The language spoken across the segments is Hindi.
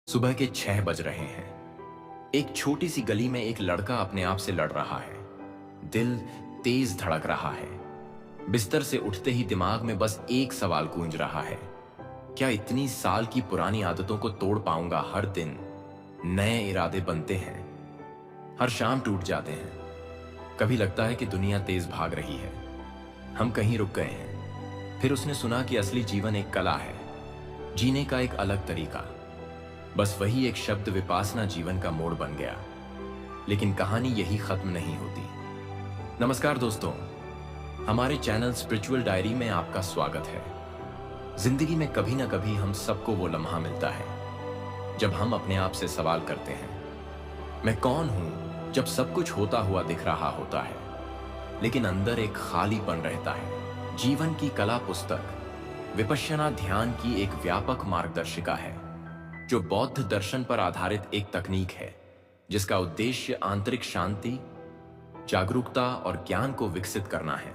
सुबह के 6 बज रहे हैं। एक छोटी सी गली में एक लड़का अपने आप से लड़ रहा है। दिल तेज धड़क रहा है। बिस्तर से उठते ही दिमाग में बस एक सवाल गूंज रहा है, क्या इतनी साल की पुरानी आदतों को तोड़ पाऊंगा? हर दिन नए इरादे बनते हैं, हर शाम टूट जाते हैं। कभी लगता है कि दुनिया तेज भाग रही है, हम कहीं रुक गए हैं। फिर उसने सुना कि असली जीवन एक कला है, जीने का एक अलग तरीका। बस वही एक शब्द विपासना जीवन का मोड़ बन गया। लेकिन कहानी यही खत्म नहीं होती। नमस्कार दोस्तों, हमारे चैनल स्पिरिचुअल डायरी में आपका स्वागत है। जिंदगी में कभी ना कभी हम सबको वो लम्हा मिलता है जब हम अपने आप से सवाल करते हैं, मैं कौन हूं? जब सब कुछ होता हुआ दिख रहा होता है लेकिन अंदर एक खालीपन रहता है। जीवन की कला पुस्तक विपश्यना ध्यान की एक व्यापक मार्गदर्शिका है जो बौद्ध दर्शन पर आधारित एक तकनीक है जिसका उद्देश्य आंतरिक शांति, जागरूकता और ज्ञान को विकसित करना है।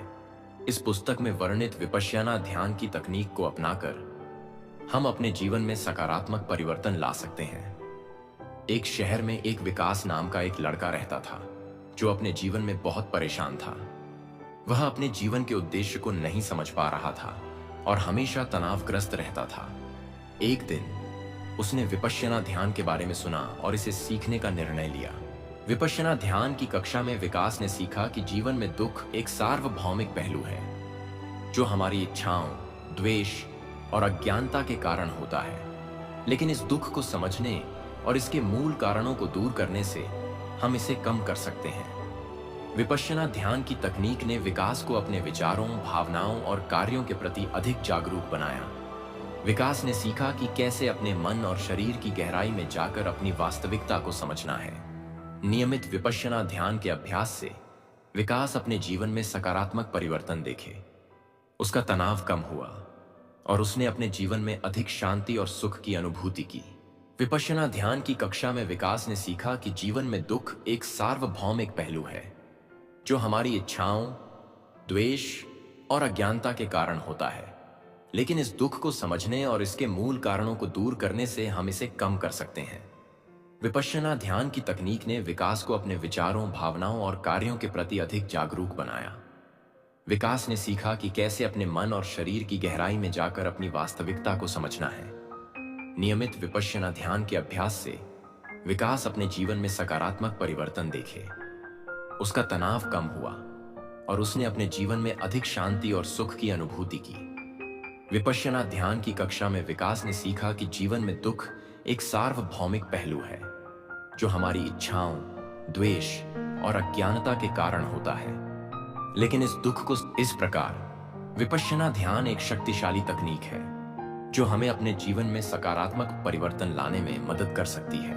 इस पुस्तक में वर्णित विपश्यना ध्यान की तकनीक को अपनाकर हम अपने जीवन में सकारात्मक परिवर्तन ला सकते हैं। एक शहर में एक विकास नाम का एक लड़का रहता था जो अपने जीवन में बहुत परेशान था। वह अपने जीवन के उद्देश्य को नहीं समझ पा रहा था और हमेशा तनावग्रस्त रहता था। एक दिन उसने विपश्यना ध्यान के बारे में सुना और इसे सीखने का निर्णय लिया। विपश्यना ध्यान की कक्षा में विकास ने सीखा कि जीवन में दुख एक सार्वभौमिक पहलू है जो हमारी इच्छाओं, द्वेष और अज्ञानता के कारण होता है। लेकिन इस दुख को समझने और इसके मूल कारणों को दूर करने से हम इसे कम कर सकते हैं। विपश्यना ध्यान की तकनीक ने विकास को अपने विचारों, भावनाओं और कार्यों के प्रति अधिक जागरूक बनाया। विकास ने सीखा कि कैसे अपने मन और शरीर की गहराई में जाकर अपनी वास्तविकता को समझना है। नियमित विपश्यना ध्यान के अभ्यास से विकास अपने जीवन में सकारात्मक परिवर्तन देखे। उसका तनाव कम हुआ और उसने अपने जीवन में अधिक शांति और सुख की अनुभूति की। विपश्यना ध्यान की कक्षा में विकास ने सीखा कि जीवन में दुख एक सार्वभौमिक पहलू है जो हमारी इच्छाओं, द्वेष और अज्ञानता के कारण होता है। लेकिन इस दुख को समझने और इसके मूल कारणों को दूर करने से हम इसे कम कर सकते हैं। विपश्यना ध्यान की तकनीक ने विकास को अपने विचारों, भावनाओं और कार्यों के प्रति अधिक जागरूक बनाया। विकास ने सीखा कि कैसे अपने मन और शरीर की गहराई में जाकर अपनी वास्तविकता को समझना है। नियमित विपश्यना ध्यान के अभ्यास से विकास अपने जीवन में सकारात्मक परिवर्तन देखे। उसका तनाव कम हुआ और उसने अपने जीवन में अधिक शांति और सुख की अनुभूति की। विपश्यना ध्यान की कक्षा में विकास ने सीखा कि जीवन में दुख एक सार्वभौमिक पहलू है जो हमारी इच्छाओं, द्वेष और अज्ञानता के कारण होता है। लेकिन इस दुख को इस प्रकार विपश्यना ध्यान एक शक्तिशाली तकनीक है जो हमें अपने जीवन में सकारात्मक परिवर्तन लाने में मदद कर सकती है।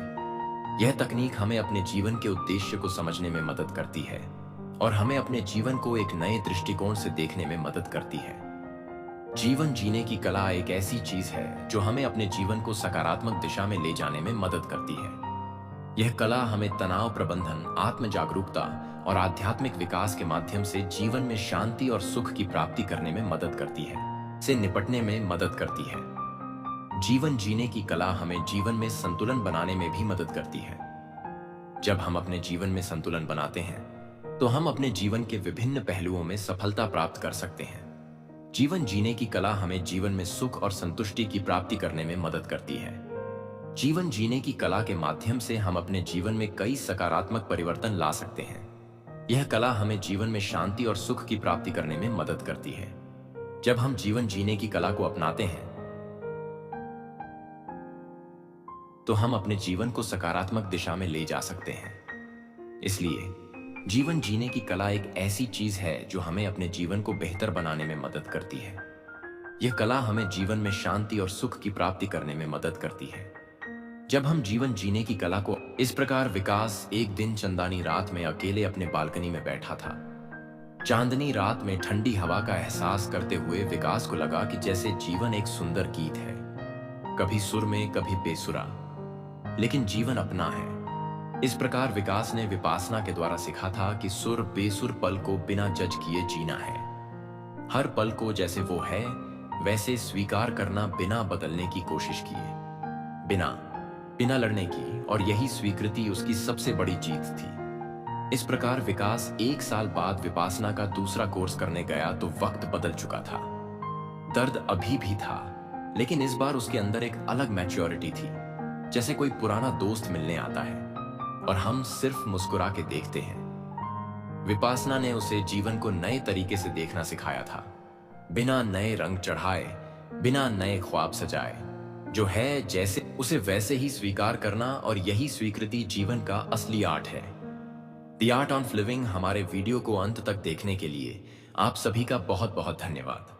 यह तकनीक हमें अपने जीवन के उद्देश्य को समझने में मदद करती है और हमें अपने जीवन को एक नए दृष्टिकोण से देखने में मदद करती है। जीवन जीने की कला एक ऐसी चीज है जो हमें अपने जीवन को सकारात्मक दिशा में ले जाने में मदद करती है। यह कला हमें तनाव प्रबंधन, आत्म जागरूकता और आध्यात्मिक विकास के माध्यम से जीवन में शांति और सुख की प्राप्ति करने में मदद करती है, से निपटने में मदद करती है। जीवन जीने की कला हमें जीवन में संतुलन बनाने में भी मदद करती है। जब हम अपने जीवन में संतुलन बनाते हैं तो हम अपने जीवन के विभिन्न पहलुओं में सफलता प्राप्त कर सकते हैं। जीवन जीने की कला हमें जीवन में सुख और संतुष्टि की प्राप्ति करने में मदद करती है। जीवन जीने की कला के माध्यम से हम अपने जीवन में कई सकारात्मक परिवर्तन ला सकते हैं। यह कला हमें जीवन में शांति और सुख की प्राप्ति करने में मदद करती है। जब हम जीवन जीने की कला को अपनाते हैं तो हम अपने जीवन को सकारात्मक दिशा में ले जा सकते हैं। इसलिए जीवन जीने की कला एक ऐसी चीज है जो हमें अपने जीवन को बेहतर बनाने में मदद करती है। यह कला हमें जीवन में शांति और सुख की प्राप्ति करने में मदद करती है। जब हम जीवन जीने की कला को इस प्रकार विकास एक दिन चंदानी रात में अकेले अपने बालकनी में बैठा था। चांदनी रात में ठंडी हवा का एहसास करते हुए विकास को लगा कि जैसे जीवन एक सुंदर गीत है, कभी सुर में कभी बेसुरा, लेकिन जीवन अपना है। इस प्रकार विकास ने विपासना के द्वारा सीखा था कि सुर बेसुर पल को बिना जज किए जीना है। हर पल को जैसे वो है वैसे स्वीकार करना बिना बदलने की कोशिश किए, बिना बिना लड़ने की, और यही स्वीकृति उसकी सबसे बड़ी जीत थी। इस प्रकार विकास 1 साल बाद विपासना का दूसरा कोर्स करने गया तो वक्त बदल चुका था। दर्द अभी भी था, लेकिन इस बार उसके अंदर एक अलग मैच्योरिटी थी, जैसे कोई पुराना दोस्त मिलने आता है और हम सिर्फ मुस्कुरा के देखते हैं। विपासना ने उसे जीवन को नए तरीके से देखना सिखाया था, बिना नए रंग चढ़ाए, बिना नए ख्वाब सजाए। जो है जैसे उसे वैसे ही स्वीकार करना, और यही स्वीकृति जीवन का असली आर्ट है। द आर्ट ऑफ लिविंग हमारे वीडियो को अंत तक देखने के लिए आप सभी का बहुत बहुत धन्यवाद।